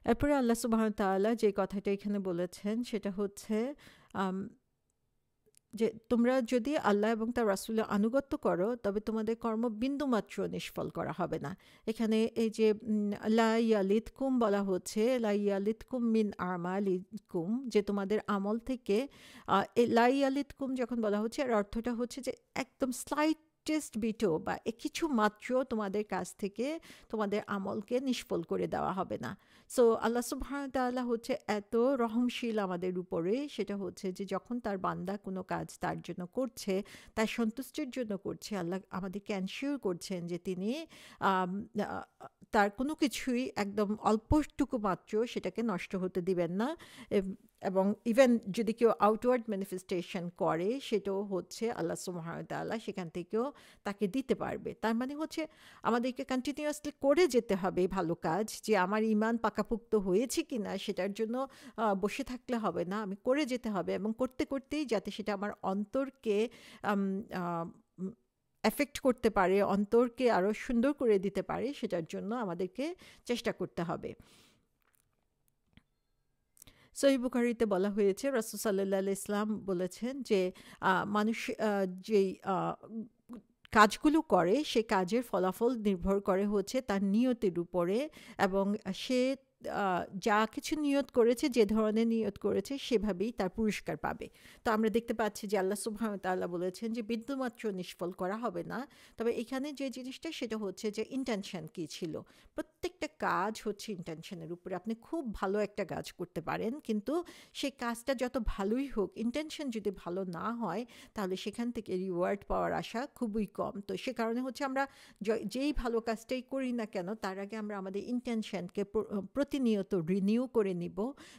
এরপরে আল্লাহ সুবহানাহু ওয়া তাআলা যে কথাটা এখানে বলেছেন সেটা হচ্ছে আম যে তোমরা যদি আল্লাহ এবং তার রাসূলের আনুগত্য করো তবে তোমাদের কর্ম বিন্দুমাত্র নিষ্ফল করা হবে না। এখানে এই যে লা ইয়ালিদকুম বলা হচ্ছে, লা ইয়ালিদকুম মিন আমালিকুম, যে তোমাদের আমল থেকে এই লা ইয়ালিদকুম যখন বলা হচ্ছে এর অর্থটা হচ্ছে যে একদম স্লাইটেস্ট বিটও বা কিছু মাত্র তোমাদের কাছ থেকে তোমাদের আমলকে নিষ্ফল করে দেওয়া হবে না। সো আল্লাহ সুবহানাহু ওয়া তাআলা হচ্ছে এত রহমশীল আমাদের উপরে, সেটা হচ্ছে যে যখন তার বান্দা কোনো কাজ তার জন্য করছে, তার সন্তুষ্টির জন্য করছে, আল্লাহ আমাদেরকে এনশিওর করছেন যে তিনি আম, আ, তার কোনো কিছুই একদম অল্পটুকু মাত্র সেটাকে নষ্ট হতে দিবেন না। এবং ইভেন যদি কেউ আউটওয়ার্ড ম্যানিফেস্টেশন করে সেটাও হচ্ছে আল্লাহ সুবহানাহু ওয়া তাআলা সেখান থেকেও তাকে দিতে পারবে। তার মানে হচ্ছে আমাদেরকে কন্টিনিউয়াসলি করে যেতে হবে ভালো কাজ, যে আমার ইমান পাকাপোক্ত হয়েছে কিনা সেটার জন্য বসে থাকলে হবে না, আমি করে যেতে হবে এবং করতে করতেই যাতে সেটা আমার অন্তরকে এফেক্ট করতে পারে, অন্তরকে আরও সুন্দর করে দিতে পারে, সেটার জন্য আমাদেরকে চেষ্টা করতে হবে। সহিহ বুখারীতে বলা হয়েছে রাসূল সাল্লাল্লাহু আলাইহি ইসলাম বলেছেন যে মানুষ যেই কাজগুলো করে সে কাজের ফলাফল নির্ভর করে হচ্ছে তার নিয়তের উপরে, এবং সে যা কিছু নিয়ত করেছে, যে ধরনের নিয়ত করেছে সেভাবেই তার পুরস্কার পাবে। তো আমরা দেখতে পাচ্ছি যে আল্লাহ সুবহানাহু ওয়া তাআলা বলেছেন যে বিন্দুমাত্র নিষ্ফল করা হবে না। তবে এখানে যে জিনিসটা সেটা হচ্ছে যে ইন্টেনশন কী ছিল। প্রত্যেকটা কাজ হচ্ছে ইন্টেনশনের উপরে। আপনি খুব ভালো একটা কাজ করতে পারেন, কিন্তু সেই কাজটা যত ভালোই হোক, ইন্টেনশন যদি ভালো না হয় তাহলে সেখান থেকে রিওয়ার্ড পাওয়ার আশা খুবই কম। তো সে কারণে হচ্ছে আমরা যেই ভালো কাজটাই করি না কেন তার আগে আমরা আমাদের ইন্টেনশনকে প্রতিনিয়ত রিনিউ করে নিব,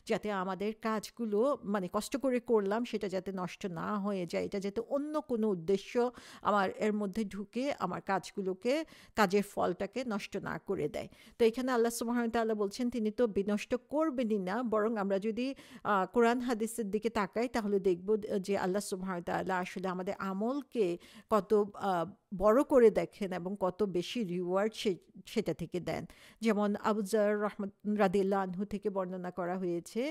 যাতে আমাদের কাজগুলো মানে কষ্ট করে করলাম সেটা যাতে নষ্ট না হয়ে যায়, এটা যাতে অন্য কোনো উদ্দেশ্য আমার এর মধ্যে ঢুকে আমার কাজগুলোকে, কাজের ফলটাকে নষ্ট না করে দেয়। তো এখানে আল্লাহ সুবহানাহু ওয়া তাআলা বলছেন তিনি তো বিনষ্ট করবেনই না, বরং আমরা যদি কোরআন হাদিসের দিকে তাকাই তাহলে দেখব যে আল্লাহ সুবহানাহু ওয়া তাআলা আসলে আমাদের আমলকে কত বড় করে দেখেন এবং কত বেশি রিওয়ার্ড সেটা থেকে দেন। যেমন আবু যর রাদিয়াল্লাহু আনহু থেকে বর্ণনা করা হয়েছে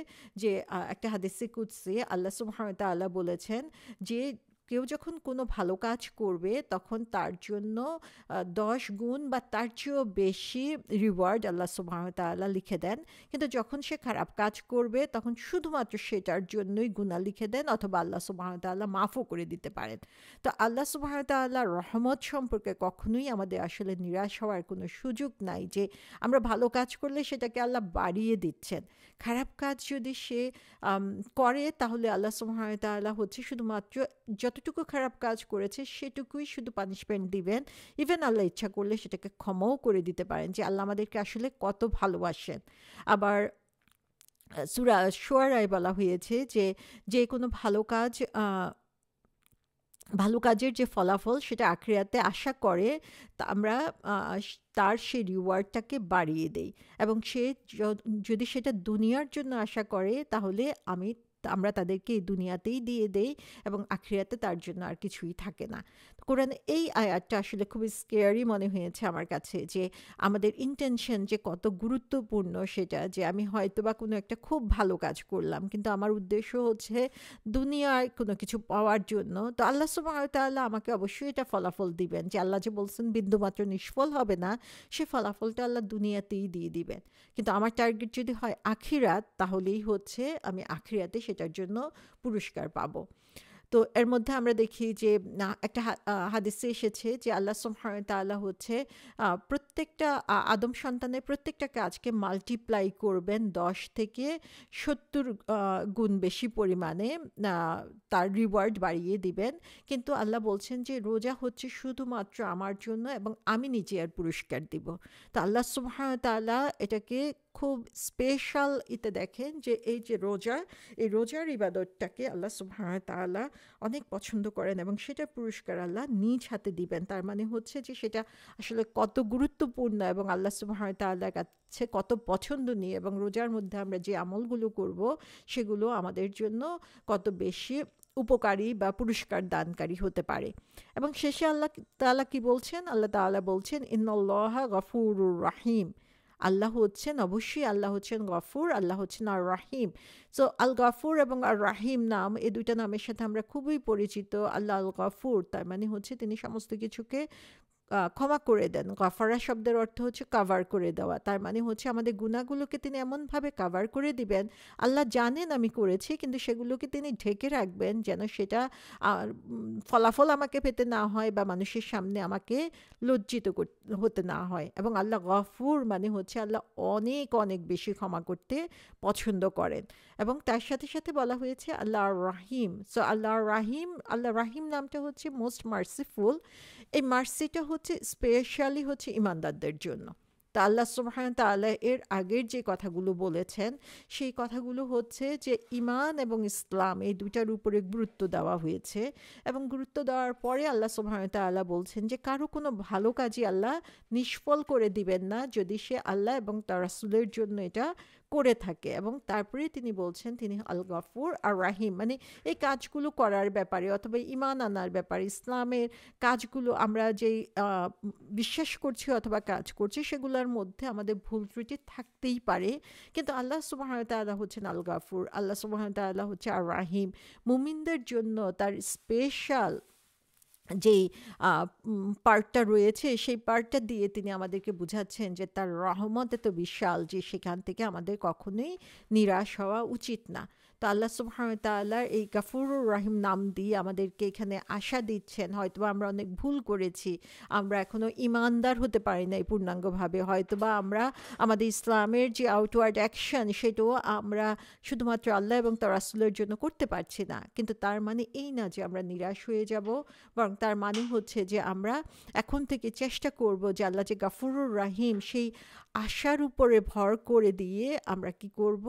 যে একটা হাদিসে কুদসি আল্লাহ সুবহানাহু ওয়া তাআলা বলেছেন যে কেউ যখন কোনো ভালো কাজ করবে তখন তার জন্য 10 গুণ বা তার চেয়েও বেশি রিওয়ার্ড আল্লাহ সুবহানাহু ওয়া তাআলা লিখে দেন, কিন্তু যখন সে খারাপ কাজ করবে তখন শুধুমাত্র সেটার জন্যই গুনাহ লিখে দেন, অথবা আল্লাহ সুবহানাহু ওয়া তাআলা মাফও করে দিতে পারেন। তো আল্লাহ সুবহানাহু ওয়া তাআলার রহমত সম্পর্কে কখনোই আমাদের আসলে নিরাশ হওয়ার কোনো সুযোগ নাই, যে আমরা ভালো কাজ করলে সেটাকে আল্লাহ বাড়িয়ে দিচ্ছেন। খারাপ কাজ যদি সে করে তাহলে আল্লাহ সুবহানাহু ওয়া তাআলা হচ্ছে শুধুমাত্র যতটুকু খারাপ কাজ করেছে সেটুকুই শুধু পানিশমেন্ট দিবেন। ইভেন আল্লাহ ইচ্ছা করলে সেটাকে ক্ষমাও করে দিতে পারেন, যে আল্লাহ আমাদেরকে আসলে কত ভালোবাসেন। আবার সূরা শুআরায় বলা হয়েছে যে যে কোনো ভালো কাজের যে ফলাফল সেটা আখিরাতে আশা করে, তা আমরা তার সেই রিওয়ার্ডটাকে বাড়িয়ে দেই, এবং সে যদি সেটা দুনিয়ার জন্য আশা করে তাহলে আমরা তাদেরকে এই দুনিয়াতেই দিয়ে দেই এবং আখিরাতে তার জন্য আর কিছুই থাকে না। কোরআনে এই আয়াতটা আসলে খুবই স্কেয়ারি মনে হয়েছে আমার কাছে, যে আমাদের ইন্টেনশন যে কত গুরুত্বপূর্ণ সেটা, যে আমি হয়তো বা কোনো একটা খুব ভালো কাজ করলাম কিন্তু আমার উদ্দেশ্য হচ্ছে দুনিয়ায় কোনো কিছু পাওয়ার জন্য। তো আল্লাহ সুবহানাহু ওয়া তাআলা আমাকে অবশ্যই এটা ফলাফল দিবেন, যে আল্লাহ যে বলছেন বিন্দুমাত্র নিষ্ফল হবে না, সে ফলাফলটা আল্লাহ দুনিয়াতেই দিয়ে দিবেন। কিন্তু আমার টার্গেট যদি হয় আখিরাত, তাহলেই হচ্ছে আমি আখিরাতে সেটার জন্য পুরস্কার পাবো। তো এর মধ্যে আমরা দেখি যে একটা হাদিসে এসেছে যে আল্লাহ সুবহানাহু ওয়া তাআলা হচ্ছে প্রত্যেকটা আদম সন্তানের প্রত্যেকটা কাজকে মাল্টিপ্লাই করবেন 10 থেকে 70 গুণ বেশি পরিমাণে, তার রিওয়ার্ড বাড়িয়ে দিবেন। কিন্তু আল্লাহ বলছেন যে রোজা হচ্ছে শুধুমাত্র আমার জন্য এবং আমি নিজে আর পুরস্কার দিব। তো আল্লাহ সুবহানাহু ওয়া তাআলা এটাকে খুব স্পেশাল দেখেন যে এই যে রোজা, এই রোজার ইবাদতটাকে আল্লাহ সুবহানাহু ওয়া তাআলা অনেক পছন্দ করেন এবং সেটার পুরস্কার আল্লাহ নিজ হাতে দিবেন। তার মানে হচ্ছে যে সেটা আসলে কত গুরুত্বপূর্ণ এবং আল্লাহ সুবহানাহু ওয়া তাআলার কাছে কত পছন্দনীয়, এবং রোজার মধ্যে আমরা যে আমলগুলো করব সেগুলো আমাদের জন্য কত বেশি উপকারী বা পুরস্কার দানকারী হতে পারে। এবং শেষে আল্লাহ তাআলা কি বলছেন? আল্লাহ তাআলা বলছেন ইন্নাল্লাহা গফুরুর রাহিম, আল্লাহ হচ্ছেন অবশ্যই আল্লাহ হচ্ছেন গফুর, আল্লাহ হচ্ছেন আর রাহিম। সো আল গফুর এবং আর রাহিম নাম, এই দুইটা নামের সাথে আমরা খুবই পরিচিত। আল্লাহ আল গফুর তার মানে হচ্ছে তিনি সমস্ত কিছুকে ক্ষমা করে দেন। গাফারা শব্দের অর্থ হচ্ছে কাভার করে দেওয়া। তার মানে হচ্ছে আমাদের গুনাহগুলোকে তিনি এমনভাবে কাভার করে দিবেন, আল্লাহ জানেন আমি করেছি, কিন্তু সেগুলোকে তিনি ঢেকে রাখবেন যেন সেটা ফলাফল আমাকে পেতে না হয় বা মানুষের সামনে আমাকে লজ্জিত হতে না হয়। এবং আল্লাহ গফুর মানে হচ্ছে আল্লাহ অনেক অনেক বেশি ক্ষমা করতে পছন্দ করেন। এবং তার সাথে সাথে বলা হয়েছে আল্লাহ আর রাহিম। সো আল্লাহ আর রাহিম, আল্লাহ রাহিম নামটা হচ্ছে মোস্ট মার্সিফুল। এই মার্সিটা হচ্ছে স্পেশালি হচ্ছে ইমানদারদের জন্য। তা আল্লাহ সুবহানাহু ওয়া তাআলা এর আগের যে কথাগুলো বলেছেন, সেই কথাগুলো হচ্ছে যে ইমান এবং ইসলাম এই দুইটার উপরে গুরুত্ব দেওয়া হয়েছে। এবং গুরুত্ব দেওয়ার পরে আল্লাহ সুবহানাহু ওয়া তাআলা বলছেন যে কারো কোনো ভালো কাজই আল্লাহ নিষ্ফল করে দিবেন না যদি সে আল্লাহ এবং তার রাসূলের জন্য এটা করে থাকে। এবং তারপরে তিনি বলছেন তিনি আল গফুর আর রাহিম, মানে এই কাজগুলো করার ব্যাপারে অথবা ঈমান আনার ব্যাপারে, ইসলামের কাজগুলো আমরা যেই বিশ্বাস করছি অথবা কাজ করছি সেগুলোর মধ্যে আমাদের ভুল ত্রুটি থাকতেই পারে, কিন্তু আল্লাহ সুবহানাহু ওয়া তাআলা হচ্ছেন আল গফুর, আল্লাহ সুবহানাহু ওয়া তাআলা হচ্ছে আর রাহিম। মুমিনদের জন্য তার স্পেশাল যেই পার্টটা রয়েছে সেই পার্টটা দিয়ে তিনি আমাদেরকে বুঝাচ্ছেন যে তার রহমত এত বিশাল যে সেখান থেকে আমাদের কখনোই নিরাশ হওয়া উচিত না। তো আল্লাহ সুবহানাহু ওয়া তাআলার এই গাফুরুর রাহিম নাম দিয়ে আমাদেরকে এখানে আশা দিচ্ছেন হয়তোবা আমরা অনেক ভুল করেছি, আমরা এখনো ইমানদার হতে পারি নাই পূর্ণাঙ্গভাবে, হয়তোবা আমরা আমাদের ইসলামের যে আউটওয়ার্ড অ্যাকশন সেটাও আমরা শুধুমাত্র আল্লাহ এবং তার রাসূলের জন্য করতে পারছি না, কিন্তু তার মানে এই না যে আমরা নিরাশ হয়ে যাব, বরং তার মানে হচ্ছে যে আমরা এখন থেকে চেষ্টা করব যে আল্লাহ যে গাফুরুর রাহিম সেই আশার উপরে ভর করে দিয়ে আমরা কি করব,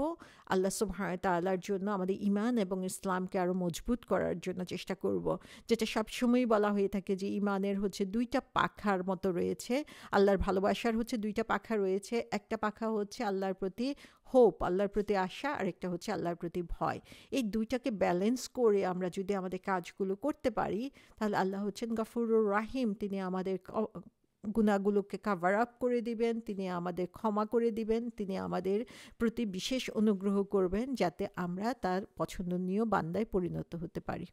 আল্লাহ সুবহানাহু ওয়া তাআলার জন্য আমাদের ঈমান এবং ইসলামকে আরো মজবুত করার জন্য চেষ্টা করব। যেটা সবসময়ই বলা হয়ে থাকে যে ঈমানের হচ্ছে দুইটা পাখার মতো রয়েছে, আল্লাহর ভালোবাসার হচ্ছে দুইটা পাখা রয়েছে। একটা পাখা হচ্ছে আল্লাহর প্রতি হোপ, আল্লাহর প্রতি আশা, আর একটা হচ্ছে আল্লাহর প্রতি ভয়। এই দুইটাকে ব্যালেন্স করে আমরা যদি আমাদের কাজগুলো করতে পারি তাহলে আল্লাহ হচ্ছেন গফুরুর রাহিম, তিনি আমাদের গুনাহগুলোকে কাভার আপ করে দিবেন, তিনি আমাদের ক্ষমা করে দিবেন, তিনি আমাদের প্রতি বিশেষ অনুগ্রহ করবেন যাতে আমরা তার পছন্দনীয় বান্দায় পরিণত হতে পারি।